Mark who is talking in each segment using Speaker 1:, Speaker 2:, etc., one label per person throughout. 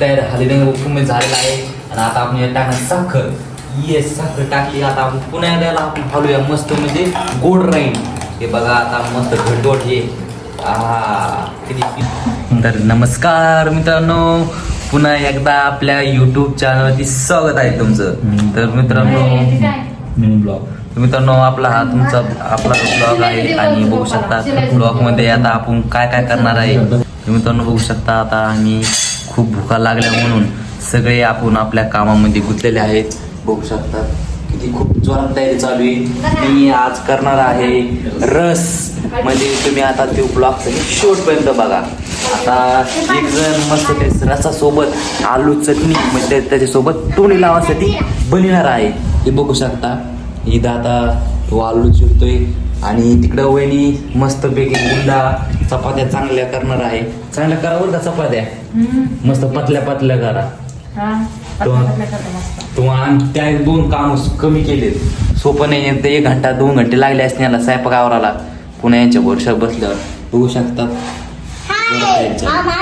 Speaker 1: तयार हळदीरंग पूर्ण झालेला आहे. आणि आता आपण यात टाकणार साखर. येस, साखर टाकली. आता आपण पुन्हा एकदा आपण घालूया मस्त, म्हणजे गोड राहील. हे बघा आता मस्त घटघट हे. किती. तर नमस्कार मित्रांनो, पुन्हा एकदा आपल्या यूट्यूब चॅनलवरती स्वागत आहे तुमचं. तर मित्रांनो
Speaker 2: मिनी ब्लॉग.
Speaker 1: मित्रांनो आपला हा तुमचा आपला ब्लॉग आहे. आणि बघू शकता ब्लॉगमध्ये आता आपण काय काय करणार आहे. मित्रांनो बघू शकता आता आम्ही खूप भुका लागल्या म्हणून सगळे आपण आपल्या कामामध्ये गुंतलेले आहेत. बघू शकता किती खूप जोरात तयारी चालू आहे. मी आज करणार आहे रस. म्हणजे तुम्ही आता ते ब्लॉग शेवटपर्यंत बघा. आता एक जण मस्त ते रसासोबत आलू चटणी म्हणजे त्याच्यासोबत तोंडी लावासाठी बनणार आहे. हे बघू शकता. इथं आता तो आलू चिरतोय आणि तिकडं वहिनी मस्तपैकी गुंडा चपात्या चांगल्या करणार आहे. चांगल्या करा बरं का चपात्या, मस्त पतल्या पतल्या करा. आणि त्या 2 काम कमी केलेत. सोपं नाही. 1 घंटा 2 घंटे लागले असते याला स्वयंपाक आवराला. पुन्हा यांच्या वर्षात बसल्यावर बघू शकतात.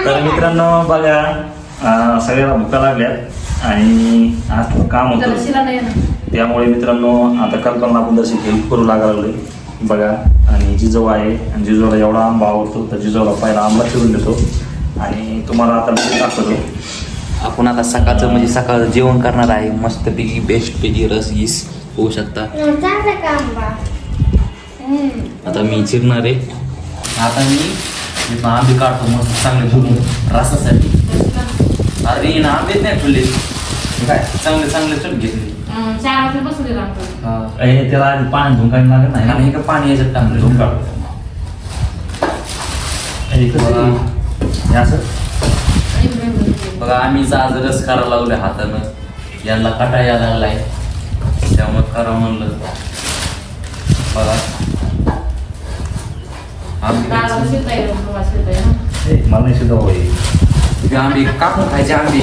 Speaker 2: तर मित्रांनो बघा, सगळ्याला भुका लागल्यात आणि आज काम होतं. त्यामुळे मित्रांनो आता कल्पना आपण जशी हेल्प करू लागलोय बघा. आणि जिजू आहे आणि जिजूला एवढा आंबा आवडतो तर जिजूला पहिला आंबा चिरून देतो आणि तुम्हाला आता दाखवतो. आपण आता सकाळचं म्हणजे सकाळचं जेवण करणार आहे. मस्तपैकी बेस्टपैकी रस गीस होऊ शकता. आता मी चिरणार आहे. आता मी आंबे काढतो मस्त चांगले धुवून रसासाठी. अरे ना आंबेच नाही ठेवले काय, चांगले चांगले चट घेतले. त्याला आधी पाणी धुवून काढून लागत नाही. हे का पाणी याच्यात टाकलं धुवून काढतो. असं बघा आम्ही आज रस करायला लागलोय हातानं. यांना कटा यायला लागलाय त्यामुळे करा म्हणलं. बघा मला नाही सुद्धा होईल. आंबे कापून खायचे आंबे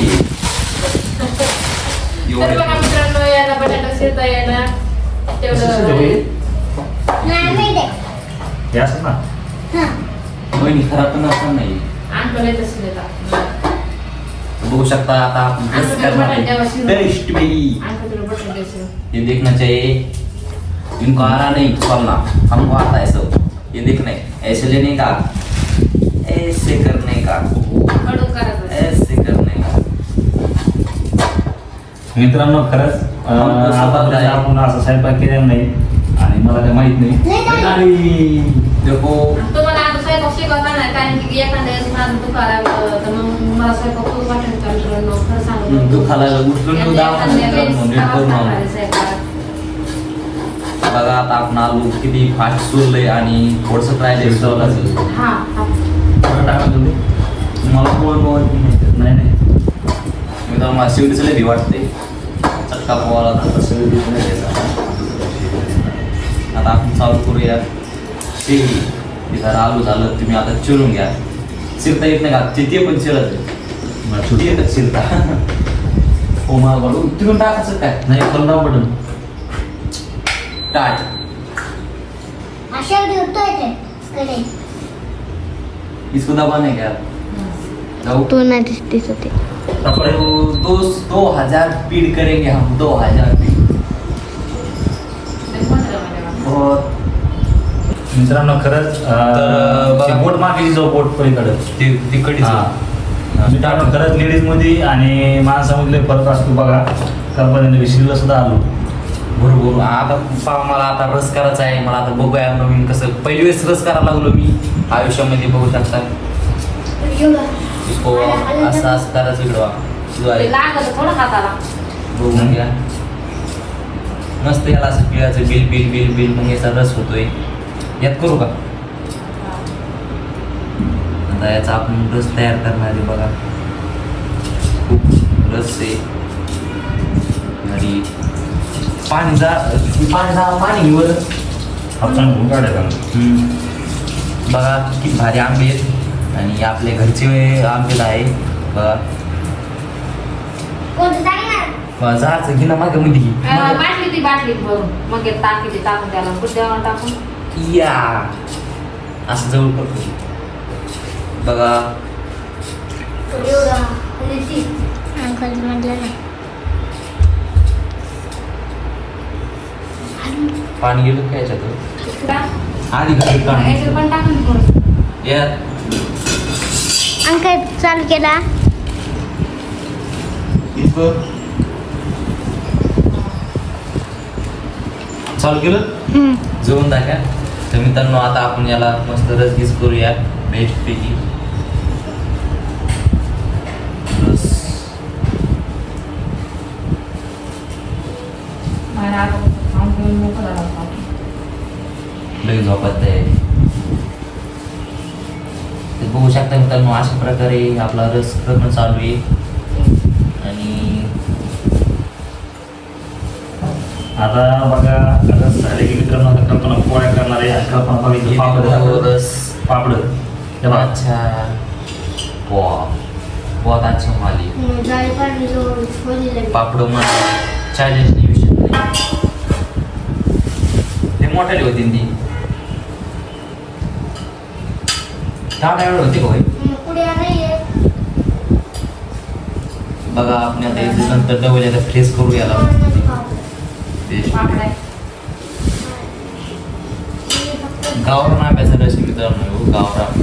Speaker 2: बहिणी खराब पण असणार नाही. बघू शकता आता आपण रस करणार आहे. टेस्ट ये देखना चाहिए, इनको आ रहा नहीं चलना, हमको आता है सब. ये देखना ऐसे लेने का, ऐसे करने का, ऐसे करने का. मित्रांनो खरंच आपण असं स्वयंपाक केलेला नाही आणि मला ते माहित नाही. देखो बघा आता आपण आलू किती फास्ट सुरलंय आणि थोडस ट्राय द्यायचं असेल. मला पोळ नाही नाही मी तर मला शिवडीच लई वाटते. चटका पोवाला तसं नाही द्यायचा. आता आपण चालू करूया. शेळी जरा आलू झालं तुम्ही आता चिरून घ्या. चिरता येत नाही का ते पण चिरत येतात चिरता. हो मला बघू तिकडून टाकायचं काय नाही. पण बटन टाट इसको दबाने क्या
Speaker 3: तो ना दिसत होते.
Speaker 1: 2000 पीड करेंगे हम. 2000 पीड. बहुत
Speaker 2: मित्रांनो खरंच बोट मागेची जो बोट पलीकडे तिकडे मित्रांनो खरंच लेडीज मध्ये आणि माणसामधले फरक असतो बघा. कल्पनेने विसरलं सुद्धा आलो
Speaker 1: बरोबर. आता मला आता रस करायचा आहे. मला आता बघूया नवीन कसं पहिली वेळेस रस करायला लागलो मी आयुष्यामध्ये. बघू शकता असं असं करायचं बघून घ्या. मस्त याला असं पिळायचं बिल बिल बिल बिल मग याचा रस होतोय. यात करू का आता याचा आपण रस तयार करणार आहे. बघा खूप रस आहे आणि पाणी वर
Speaker 2: आपण काढायला.
Speaker 1: बघा किती भारी आंबे आहेत आणि आपले घरचे आंबे आहे. बघा जायचं घे ना मागे मध्ये या असं जवळ करतो. बघा
Speaker 3: खाली म्हटलं ना
Speaker 1: पाणी गेलं काय याच्यात आधी घरी काढून या
Speaker 3: अंकाय चालू केला
Speaker 1: चालू केलं जेवण दाखवा. तर मित्रांनो आता आपण याला मस्त रसगीस करूया बेस्ट पैकी रस. लगेच झोपत आहे ते बघू शकता मित्रांनो. अशा प्रकारे आपला रस करणं चालू आहे. आणि
Speaker 2: आता बघा रस झाले की मित्रांनो आता कल्पना पोळ्या करणार आहे. आणि कल्पना बघा इथे पापड दाखवलं.
Speaker 1: रस
Speaker 2: पापड हे बघा.
Speaker 1: अच्छा बहुत अच्छा माली
Speaker 3: जाळी पाणी जो
Speaker 1: पापड मला चॅलेंज नाही विषय नाही. ते मोठाली होती ती ताट एवढं होती होय.
Speaker 3: पुढे नाहीये
Speaker 1: बघा आपण आता इथे नंतर डबल याला फ्रेश करू याला गावरान आंब्याचा रस मित्रांनो. गावरान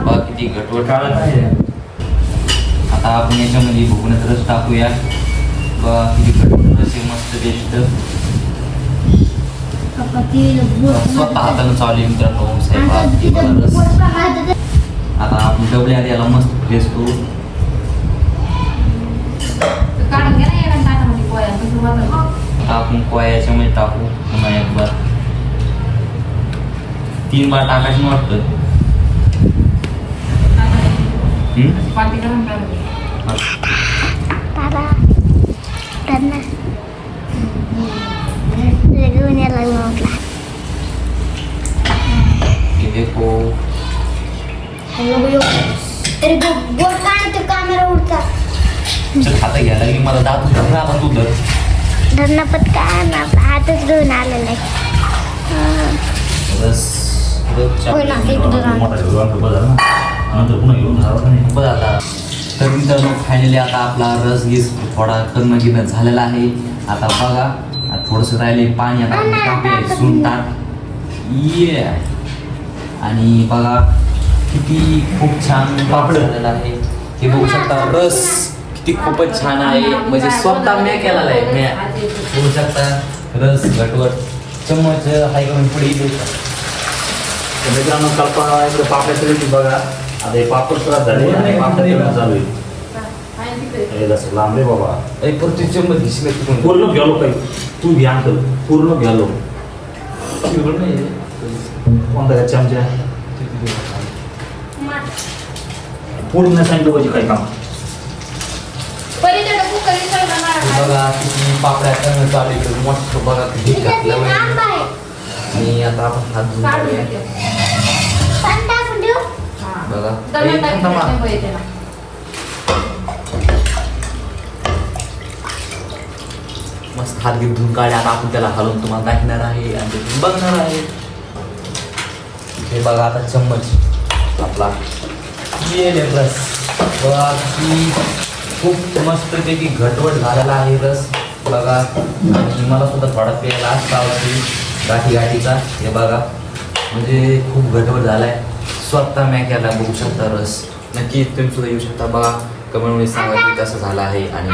Speaker 1: बघा किती घटवट आहे. आता आपण याच्यामध्ये भुकण्याचा रस टाकूया. बघा किती घटवट रस आहे मस्त बेस्ट. स्वतः हातानं चालू आहे मित्रांनो स्वयंपाक रस. आता आपण डबल्या आधी याला मस्त फ्रेश करू. आता आपण कोया याच्यामध्ये टाकू पुन्हा एक बार 3 बार टाकायचं वाटतं.
Speaker 3: तारा त्यांना लगून यायला म्हटला
Speaker 1: ये देखो
Speaker 3: तरी बोट काय ते कॅमेरा उडतात
Speaker 1: चल खाता घ्यायला की मला दात धरला आता तू धर.
Speaker 3: धरणं पटकन आपला हातच घेऊन आलेला आहे.
Speaker 1: रस
Speaker 3: होय ना, एक धरा.
Speaker 2: मोठा जेवण तर बरं झालं ना. नंतर पुन्हा घेऊन जावं नाही.
Speaker 1: बघ आता तर मित्रांनो फायनली आता आपला रस गीस थोडा करणं गिरणं झालेला आहे. आता बघा आता थोडंसं राहिले पाणी. आता आपण टाकूया सुंटात ये. आणि बघा किती खूप छान पापड झालेला आहे. हे बघू शकता रस किती खूपच छान आहे. म्हणजे स्वतः मी केलेला आहे. मी बघू शकता रस घटवट चम्मच हाय करून पुढे येऊ शकता.
Speaker 2: तर मित्रांनो कल्पना इकडे पापड्याच्या रेटी बघा. आता हे पापड त्रास झाले आणि पापड जेवण चालू आहे. हे जसं लांबले बाबा
Speaker 1: परत चम्मच घेशील तिकडून
Speaker 2: पूर्ण घ्यालो काही तू घ्या अंकल पूर्ण घ्यालो. कोणता का चमचा पूर्ण सांगितलं पाहिजे काही काम.
Speaker 1: बघा किती पापड्या करणं चालू आहे. मस्त बघा किती घातलं पाहिजे. आणि आता आपण हात धुवून काढूया. बघा ए, थांबा. मस्त हात घेऊन धुवून काढले. आता आपण त्याला हलवून तुम्हाला दाखवणार आहे आणि ते तुम्ही बघणार आहे. हे बघा आता चम्मच आपला येईल रस. बघा की खूप मस्तपैकी घटवट झालेला आहे रस. बघा आणि मला सुद्धा थोडा प्यायला असता आवडते गाठी गाठीचा. हे बघा म्हणजे खूप घटवट झाला आहे. स्वतः मी केला. बघू शकता रस. नक्की तुम्ही सुद्धा येऊ शकता. बघा कमेंटमध्ये सांगा की कसं झालं आहे. आणि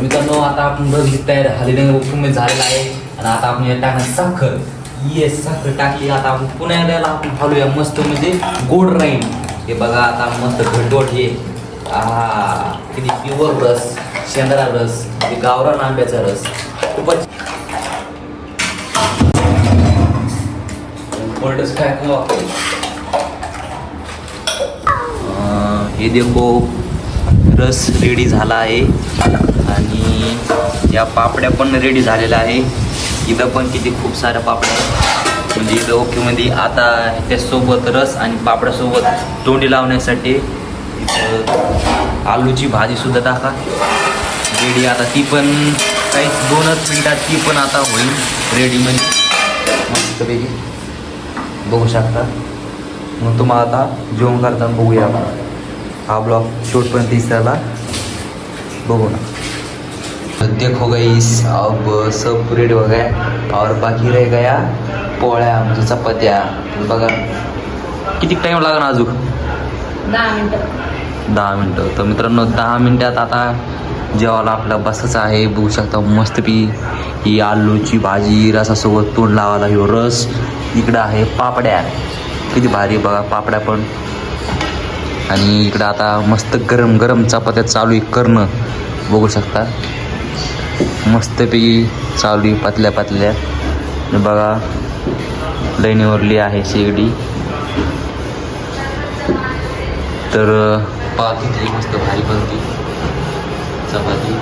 Speaker 1: मित्रांनो आता आपण रस तयार हळदीने झालेला आहे. आणि आता आपण यात टाकणार साखर. येस साखर टाकली. आता आपण पुन्हा द्यायला आपण घालूया मस्त म्हणजे गोड राहील. हे बघा आता मस्त घटवट हे किती प्युअर रस शेंद्रा रस हे गावरान आंब्याचा रस खूपच काय हे देखो रस रेडी झाला आहे. आणि या पापड्या पण रेडी झालेल्या आहे. इथं पण किती खूप साऱ्या पापड्या म्हणजे इथं ओकेमध्ये. आता त्यासोबत रस आणि पापड्यासोबत तोंडी लावण्यासाठी इथं आलूची भाजीसुद्धा टाका रेडी. आता ती पण काही 2च मिनिटात ती पण आता होईल रेडीमध्ये मस्तपैकी. बघू शकता मग तुम्हाला आता जेवण करताना बघूया आपण. हा ब्लॉग शेवटपर्यंत दिसायला बघू ना. देखो गाइस अब सब रेडी हो गया और बाकी रह गया पोळ्या म्हणजे चपात्या. बघा किती टाइम लागणार अजून 10 मिनटं. तर मित्रांनो 10 मिनटात आता जेवायला आपला बसायचं आहे. बघू शकता मस्तपैकी ही आलूची भाजी रसासोबत तोंड लावायला ह्यो रस. इकडं आहे पापड्या, किती भारी बघा पापड्या पण. आणि इकडं आता मस्त गरम गरम चपात्या चालू आहे करणं. बघू शकता मस्तपैकी चालू आहे पातल्या पातल्या. बघा लाईनीवरली आहे शेगडी. तर पहा किती मस्त भारी बनते चपाती.